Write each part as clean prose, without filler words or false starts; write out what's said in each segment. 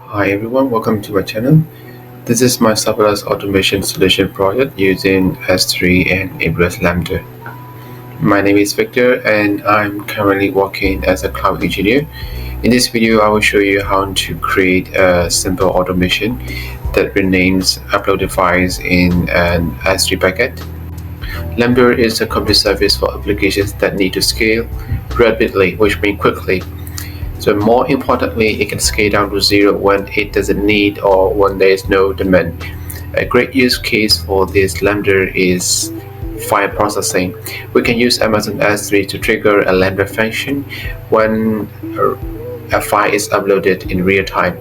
Hi everyone, welcome to my channel. This is my serverless automation solution project using S3 and AWS Lambda. My name is Victor and I'm currently working as a cloud engineer. In this video, I will show you how to create a simple automation that renames uploaded files in an S3 bucket. Lambda is a complete service for applications that need to scale rapidly, which means quickly. So more importantly, it can scale down to zero when it doesn't need or when there is no demand. A great use case for this Lambda is file processing. We can use Amazon S3 to trigger a Lambda function when a file is uploaded in real time.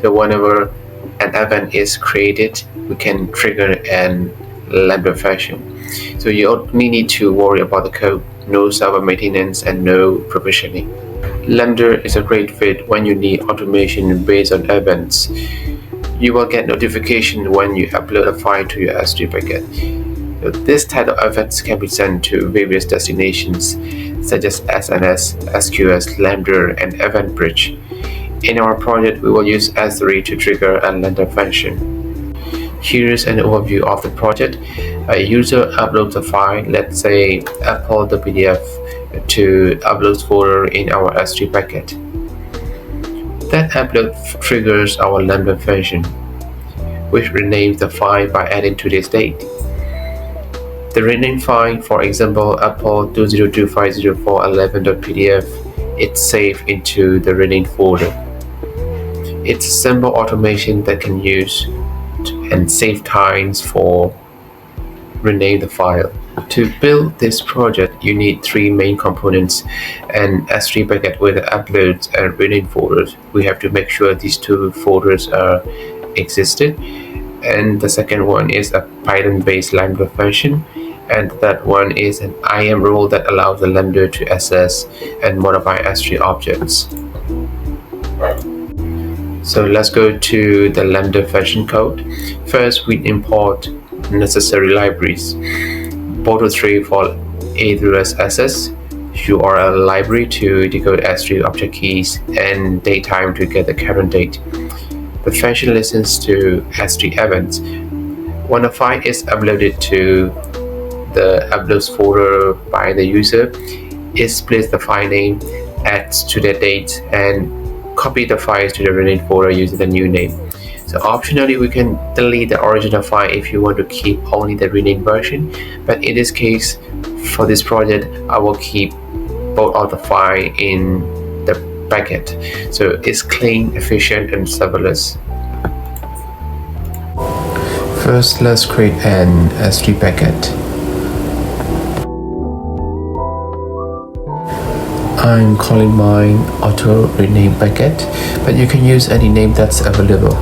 So whenever an event is created, we can trigger an Lambda function. So you only need to worry about the code, no server maintenance and no provisioning. Lambda is a great fit when you need automation based on events. You will get notification when you upload a file to your S3 bucket. This type of events can be sent to various destinations such as SNS, SQS, Lambda, and EventBridge. In our project, we will use S3 to trigger a Lambda function. Here's an overview of the project. A user uploads a file, let's say Apple.pdf, to uploads folder in our S3 bucket. That upload triggers our Lambda function, which renames the file by adding today's date. The renamed file, for example, Apple 20250411.pdf, it's saved into the renamed folder. It's a simple automation that can use and save times for rename the file. To build this project, you need three main components: an S3 bucket with uploads and rename folders. We have to make sure these two folders are existed. And the second one is a Python-based Lambda function. And that one is an IAM rule that allows the Lambda to access and modify S3 objects. So let's go to the Lambda function code. First, we import necessary libraries. Boto3 for AWS access, URL library to decode S3 object keys, and datetime to get the current date. The function listens to S3 events. When a file is uploaded to the uploads folder by the user, it splits the file name, adds to the date, and copy the files to the renamed folder using the new name. So optionally, we can delete the original file if you want to keep only the renamed version. But in this case, for this project, I will keep both of the file in the bucket. So it's clean, efficient, and serverless. First, let's create an S3 bucket. I'm calling mine auto rename bucket, but you can use any name that's available.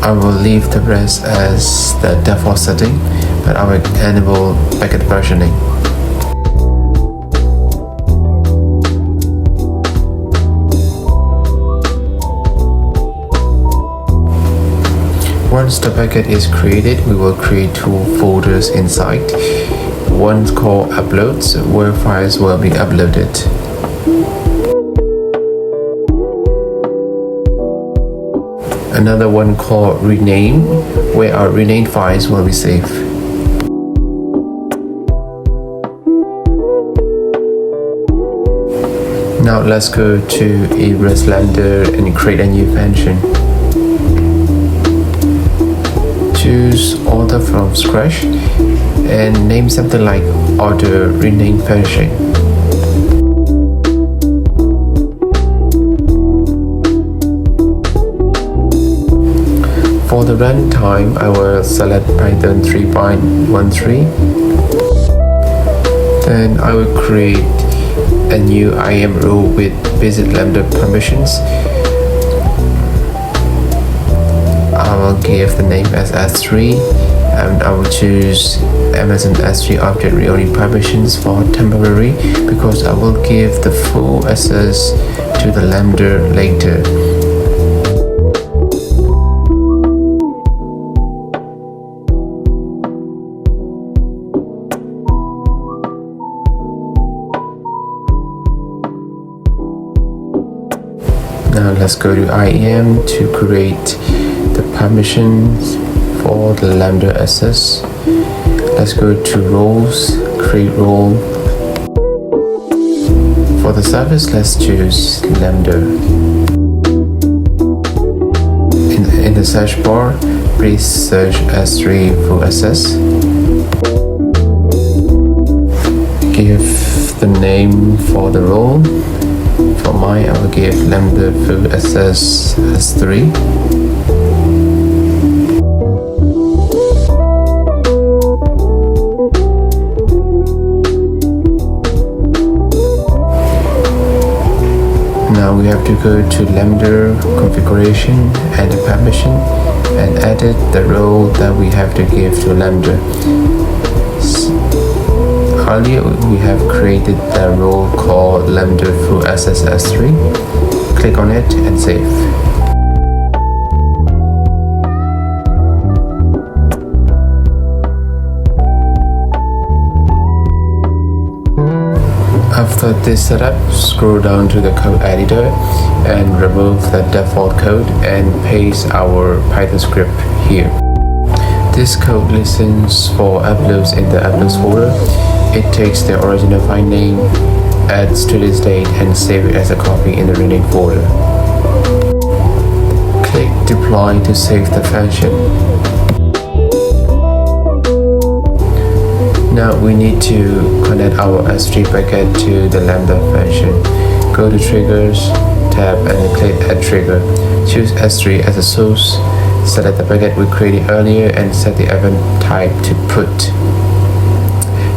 I will leave the rest as the default setting, but I will enable bucket versioning. Once the bucket is created, we will create two folders inside. One called Uploads, where files will be uploaded. Another one called Rename, where our renamed files will be saved. Now let's go to AWS Lambda and create a new function. Choose order from scratch and name something like order rename function. For the runtime, I will select Python 3.13. Then I will create a new IAM rule with basic Lambda permissions. I will give the name as S3, and I will choose Amazon S3 object read-only permissions for temporary because I will give the full access to the Lambda later. Now let's go to IAM to create the permissions for the Lambda access. Let's go to roles, create role. For the service, let's choose Lambda. In the search bar, please search S3 full access. Give the name for the role. For mine, I will give Lambda full access S3. Now we have to go to Lambda configuration and the permission and edit the role that we have to give to Lambda. Earlier we have created the role called Lambda full access S3. Click on it and save. After this setup, scroll down to the code editor and remove the default code and paste our Python script here. This code listens for uploads in the uploads folder. It takes the original file name, adds today's date and save it as a copy in the rename folder. Click deploy to save the function. Now we need to connect our S3 packet to the Lambda function. Go to Triggers tab and click Add Trigger. Choose S3 as a source. Select the packet we created earlier and set the event type to put.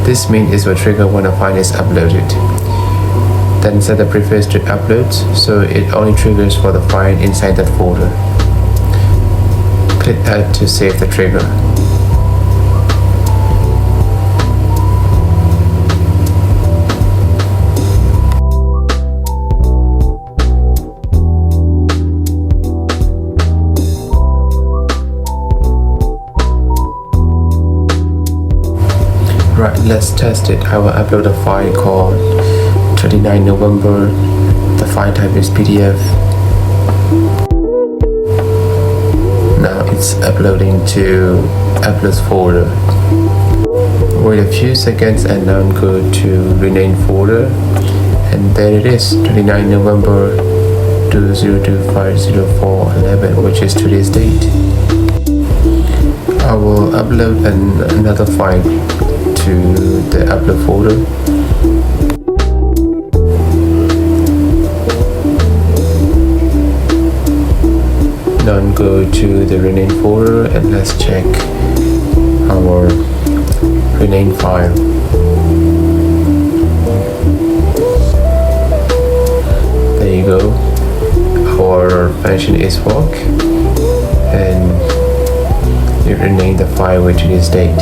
This means it will trigger when a file is uploaded. Then set the preface to uploads so it only triggers for the file inside that folder. Click Add to save the trigger. Right, let's test it. I will upload a file called 29 November. The file type is PDF. Now it's uploading to uploads folder. Wait a few seconds and now go to rename folder. And there it is, 29 November 20250411, which is today's date. I will upload another file to the upload folder. Now go to the rename folder and let's check our rename file. There you go. Our function is work and you rename the file with today's date.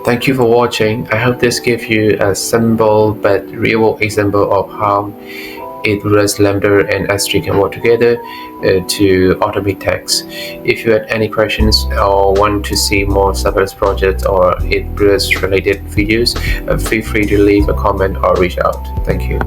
Thank you for watching. I hope this gave you a simple but real example of how AWS Lambda and S3 can work together to automate tasks. If you had any questions or want to see more serverless projects or AWS related videos, feel free to leave a comment or reach out. Thank you.